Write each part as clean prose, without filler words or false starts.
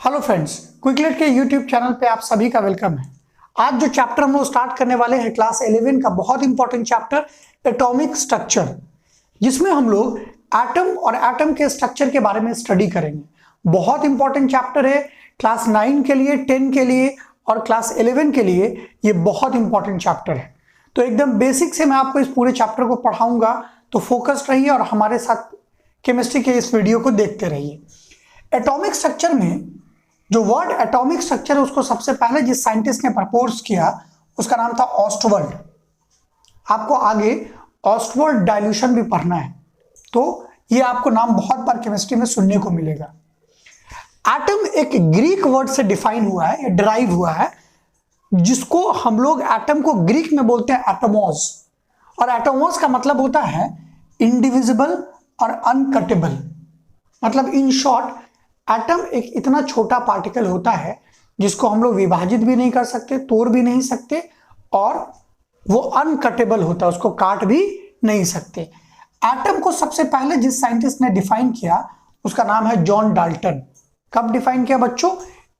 Hello friends, क्विकलेट के YouTube channel पे आप सभी का वेलकम है। आज जो चैप्टर हम लोग स्टार्ट करने वाले हैं क्लास 11 का बहुत इंपॉर्टेंट चैप्टर एटॉमिक स्ट्रक्चर, जिसमें हम लोग एटम और एटम के स्ट्रक्चर के बारे में स्टडी करेंगे। बहुत इंपॉर्टेंट चैप्टर है क्लास 9 के लिए, 10 के लिए और क्लास 11 के लिए। ये बहुत इंपॉर्टेंट चैप्टर है, तो एकदम बेसिक से मैं आपको इस पूरे चैप्टर को पढ़ाऊंगा, तो फोकस्ड रहिए और हमारे साथ केमिस्ट्री के इस वीडियो को देखते रहिए। एटॉमिक स्ट्रक्चर में जो वर्ड एटॉमिक स्ट्रक्चर है उसको सबसे पहले जिस साइंटिस्ट ने प्रपोज किया उसका नाम था ऑस्टवर्ल्ड। आपको आगे ऑस्टवर्ल्ड डाइल्यूशन भी पढ़ना है, तो ये आपको नाम बहुत बार केमिस्ट्री में सुनने को मिलेगा। एटम एक ग्रीक वर्ड से डिफाइन हुआ है, डिराइव हुआ है, जिसको हम लोग एटम को ग्रीक में बोलते हैं एटमोस, और एटमोस का मतलब होता है इंडिविजिबल और अनकटेबल। मतलब इन शॉर्ट एटम एक इतना छोटा पार्टिकल होता है जिसको हम लोग विभाजित भी नहीं कर सकते, तोड़ भी नहीं सकते, और वो अनकटेबल होता है, उसको काट भी नहीं सकते। एटम को सबसे पहले जिस साइंटिस्ट ने डिफाइन किया उसका नाम है जॉन डाल्टन। कब डिफाइन किया बच्चों?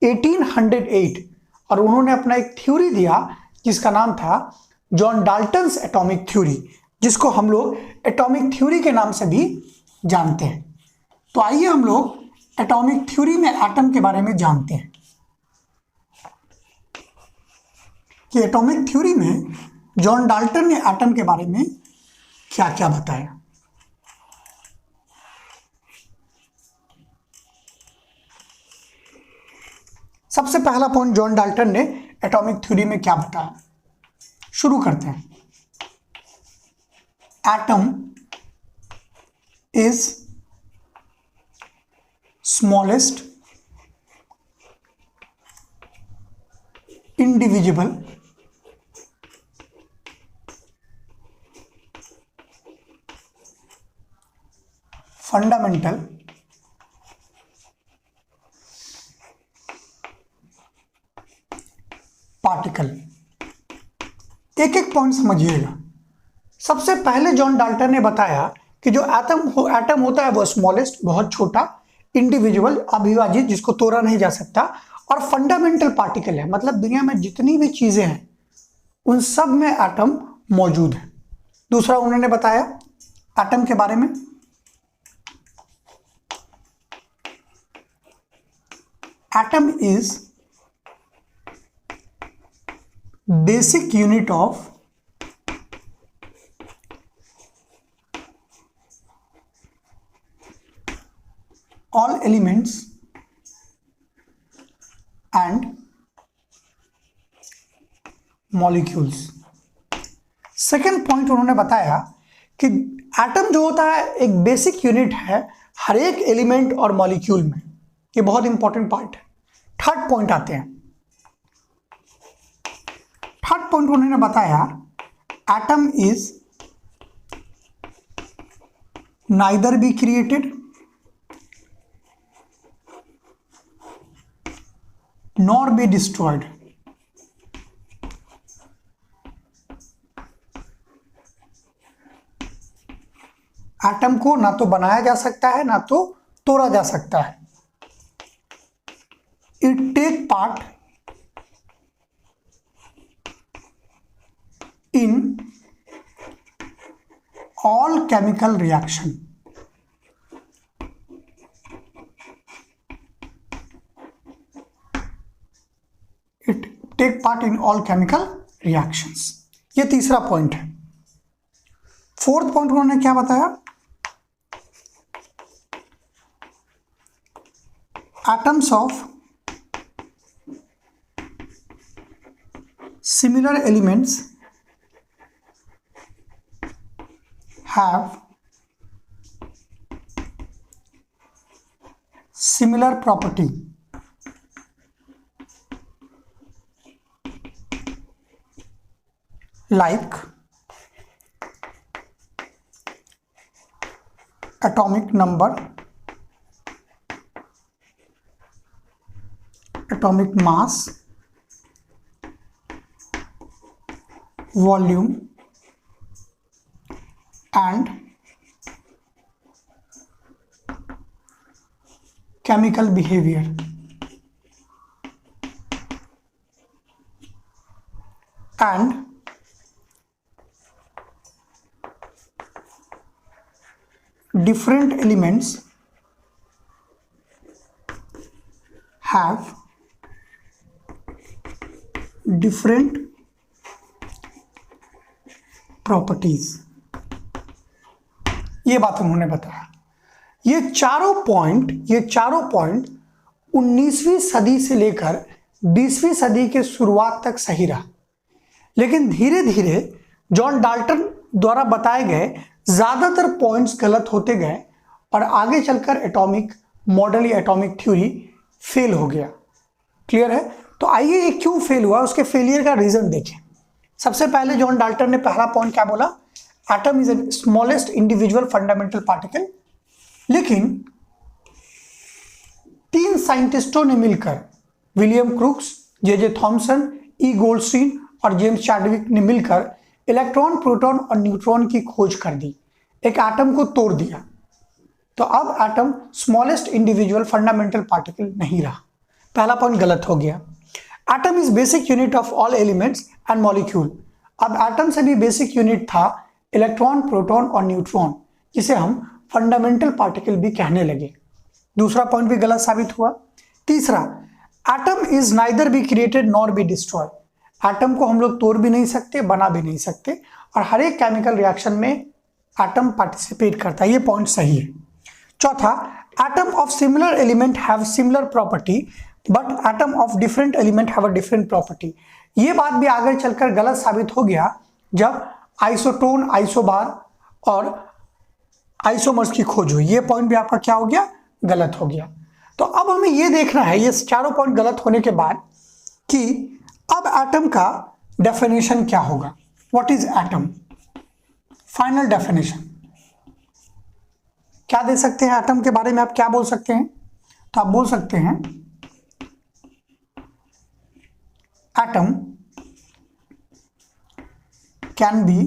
1808। और उन्होंने अपना एक थ्योरी दिया जिसका नाम था जॉन डाल्टन्स एटॉमिक थ्योरी, जिसको हम लोग एटॉमिक थ्योरी के नाम से भी जानते हैं। तो आइए हम लोग एटॉमिक थ्योरी में एटम के बारे में जानते हैं कि एटॉमिक थ्योरी में जॉन डाल्टन ने एटम के बारे में क्या क्या बताया। सबसे पहला पॉइंट, जॉन डाल्टन ने एटॉमिक थ्योरी में क्या बताया, शुरू करते हैं। Atom is smallest indivisible fundamental particle. एक एक पॉइंट समझिएगा। सबसे पहले जॉन डाल्टन ने बताया कि जो एटम होता है वो स्मॉलेस्ट, बहुत छोटा, इंडिविजुअल, अविभाजित, जिसको तोड़ा नहीं जा सकता, और फंडामेंटल पार्टिकल है। मतलब दुनिया में जितनी भी चीजें हैं उन सब में एटम मौजूद है। दूसरा उन्होंने बताया एटम के बारे में, atom is basic unit of all elements and molecules। Second point उन्होंने बताया कि एटम जो होता है एक बेसिक यूनिट है हर एक एलिमेंट और मॉलिक्यूल में। ये बहुत इंपॉर्टेंट पार्ट है। थर्ड पॉइंट आते हैं। थर्ड पॉइंट उन्होंने बताया atom is neither be created nor be destroyed। Atom को ना तो बनाया जा सकता है ना तो तोड़ा जा सकता है। It take part in all chemical reaction. It take part in all chemical reactions. ये तीसरा पॉइंट है। फोर्थ पॉइंट उन्होंने क्या बताया? Atoms of similar elements have similar property like atomic number, atomic mass, volume and chemical behavior। and different elements have different properties। ये बात उन्होंने बताया। ये चारों पॉइंट 19वीं सदी से लेकर 20वीं सदी के शुरुआत तक सही रहा, लेकिन धीरे धीरे जॉन डाल्टन द्वारा बताए गए ज्यादातर पॉइंट्स गलत होते गए और आगे चलकर एटॉमिक मॉडल या एटॉमिक थ्योरी फेल हो गया। क्लियर है? तो आइए ये क्यों फेल हुआ, उसके फेलियर का रीजन देखें। सबसे पहले जॉन डाल्टन ने पहला पॉइंट क्या बोला? Atom is the smallest individual fundamental particle. लेकिन 3 साइंटिस्टों ने मिलकर, विलियम क्रूक्स, जे थॉमसन, ई गोल्डस्टीन और जेम्स चैडविक ने मिलकर इलेक्ट्रॉन, प्रोटॉन और न्यूट्रॉन की खोज कर दी, एक एटम को तोड़ दिया। तो अब atom smallest individual fundamental particle नहीं रहा। पहला पॉइंट गलत हो गया। Atom is basic unit of all elements and molecule. अब एटम से भी बेसिक यूनिट था इलेक्ट्रॉन, प्रोटॉन और न्यूट्रॉन, जिसे हम फंडामेंटल पार्टिकल भी कहने लगे। दूसरा पॉइंट भी गलत साबित हुआ। तीसरा, atom is neither be created nor be destroy. Atom को हम लोग तोड़ भी नहीं सकते, बना भी नहीं सकते, और हर एक केमिकल रिएक्शन में एटम पार्टिसिपेट करता है। ये पॉइंट सही है। चौथा, atom of similar element have similar property but atom of different element have a different property. ये बात भी आगे चलकर गलत साबित हो गया जब आइसोटोन, आइसोबार और आइसोमर्स की खोज हुई। ये पॉइंट भी आपका क्या हो गया? गलत हो गया। तो अब हमें ये देखना है, ये चारों पॉइंट गलत होने के बाद, कि अब एटम का डेफिनेशन क्या होगा। What is atom? Final definition क्या दे सकते हैं एटम के बारे में? आप क्या बोल सकते हैं? तो आप बोल सकते हैं atom can be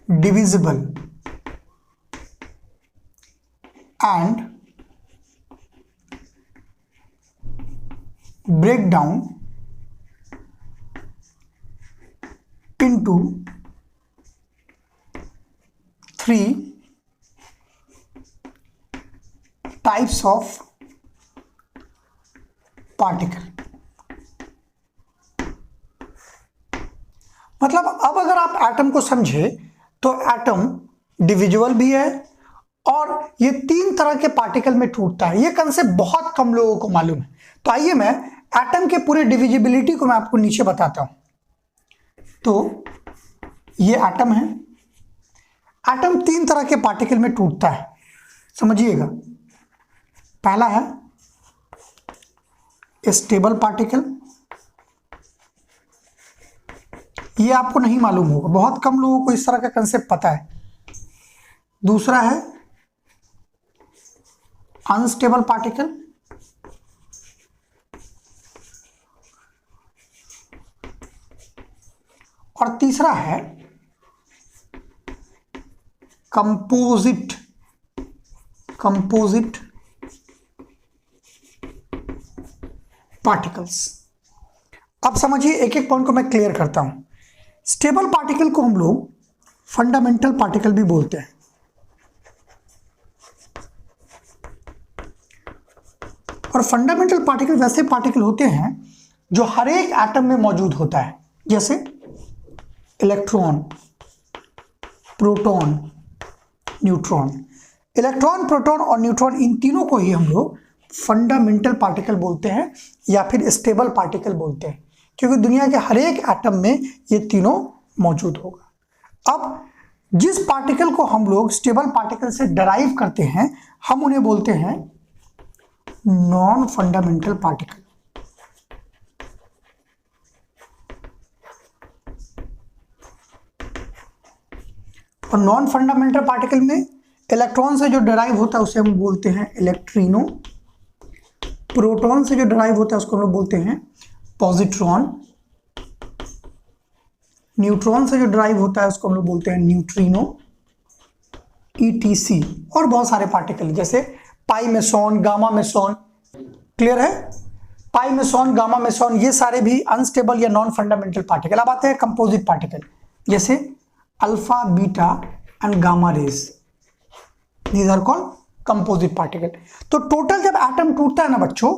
divisible and break down into 3 types of particle। मतलब अब अगर आप एटम को समझे तो एटम डिविजिबल भी है और ये 3 तरह के पार्टिकल में टूटता है। ये कंसेप्ट बहुत कम लोगों को मालूम है। तो आइए मैं एटम के पूरे डिविजिबिलिटी को मैं आपको नीचे बताता हूं। तो ये एटम है। एटम 3 तरह के पार्टिकल में टूटता है, समझिएगा। पहला है स्टेबल पार्टिकल। ये आपको नहीं मालूम होगा, बहुत कम लोगों को इस तरह का कंसेप्ट पता है। दूसरा है अनस्टेबल पार्टिकल। और तीसरा है कंपोजिट पार्टिकल्स। अब समझिए, एक एक पॉइंट को मैं क्लियर करता हूं। स्टेबल पार्टिकल को हम लोग फंडामेंटल पार्टिकल भी बोलते हैं। और फंडामेंटल पार्टिकल वैसे पार्टिकल होते हैं जो हर एक एटम में मौजूद होता है, जैसे electron, proton, neutron. Electron, proton और न्यूट्रॉन, इन तीनों को ही हम लोग फंडामेंटल पार्टिकल बोलते हैं या फिर स्टेबल पार्टिकल बोलते हैं, क्योंकि दुनिया के हर एक एटम में ये तीनों मौजूद होगा। अब जिस पार्टिकल को हम लोग स्टेबल पार्टिकल से डराइव करते हैं, हम उन्हें बोलते हैं नॉन फंडामेंटल पार्टिकल। और नॉन फंडामेंटल पार्टिकल में इलेक्ट्रॉन से जो डराइव होता है उसे हम बोलते हैं इलेक्ट्रिनो। प्रोटॉन से जो डराइव होता है उसको हम लोग बोलते हैं पॉजिट्रॉन। न्यूट्रॉन से जो डराइव होता है उसको हम लोग बोलते हैं न्यूट्रिनो, ETC। और बहुत सारे पार्टिकल जैसे पाई मेसॉन, गामा मेसॉन। क्लियर है? पाई मेसॉन, गामा मेसॉन, ये सारे भी अनस्टेबल या नॉन फंडामेंटल पार्टिकल। अब आते हैं कंपोजिट पार्टिकल, जैसे alpha, beta and gamma rays, these are called composite particle. तो टोटल जब एटम टूटता है ना बच्चों,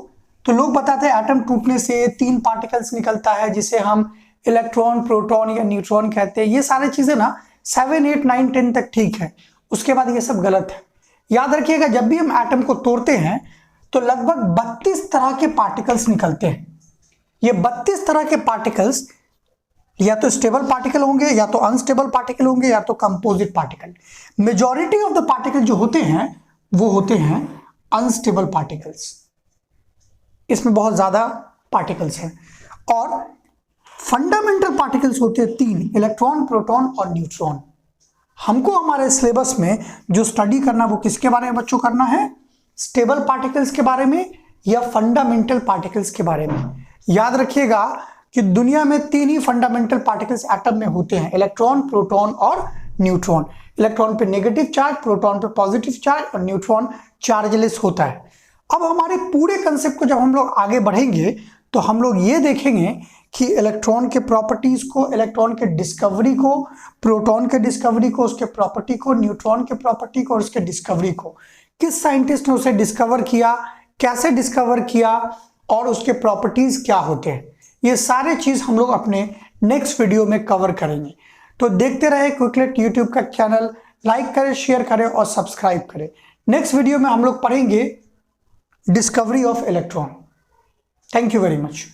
तो लोग बताते हैं एटम टूटने से 3 पार्टिकल्स निकलता है, जिसे हम इलेक्ट्रॉन, प्रोटॉन या न्यूट्रॉन कहते हैं। ये सारी चीजें ना 7, 8, 9, 10 तक ठीक है, उसके बाद ये सब गलत है। याद रखिएगा, जब भी हम एटम को तोड़ते हैं तो लगभग 32 तरह के पार्टिकल्स निकलते हैं। ये 32 तरह के पार्टिकल्स या तो स्टेबल पार्टिकल होंगे, या तो अनस्टेबल पार्टिकल होंगे, या तो composite particle. Majority of the particle जो होते हैं वो होते हैं अनस्टेबल पार्टिकल्स, इसमें बहुत ज्यादा पार्टिकल्स हैं। और फंडामेंटल पार्टिकल्स होते हैं 3, इलेक्ट्रॉन, प्रोटॉन और न्यूट्रॉन। हमको हमारे सिलेबस में जो स्टडी करना, वो किसके बारे में बच्चों करना है? स्टेबल पार्टिकल्स के बारे में या फंडामेंटल पार्टिकल्स के बारे में। याद रखिएगा कि दुनिया में 3 ही फंडामेंटल पार्टिकल्स एटम में होते हैं, इलेक्ट्रॉन, प्रोटॉन और न्यूट्रॉन। इलेक्ट्रॉन पे नेगेटिव चार्ज, प्रोटॉन पे पॉजिटिव चार्ज और न्यूट्रॉन चार्जलेस होता है। अब हमारे पूरे कंसेप्ट को जब हम लोग आगे बढ़ेंगे तो हम लोग ये देखेंगे कि इलेक्ट्रॉन के प्रॉपर्टीज को, इलेक्ट्रॉन के डिस्कवरी को, प्रोटॉन के डिस्कवरी को, उसके प्रॉपर्टी को, न्यूट्रॉन के प्रॉपर्टी को और उसके डिस्कवरी को, किस साइंटिस्ट ने उसे डिस्कवर किया, कैसे डिस्कवर किया और उसके प्रॉपर्टीज क्या होते हैं, ये सारे चीज हम लोग अपने नेक्स्ट वीडियो में कवर करेंगे। तो देखते रहे क्विकलेट यूट्यूब का चैनल, लाइक करें, शेयर करें और सब्सक्राइब करें। नेक्स्ट वीडियो में हम लोग पढ़ेंगे discovery of electron. Thank you very much.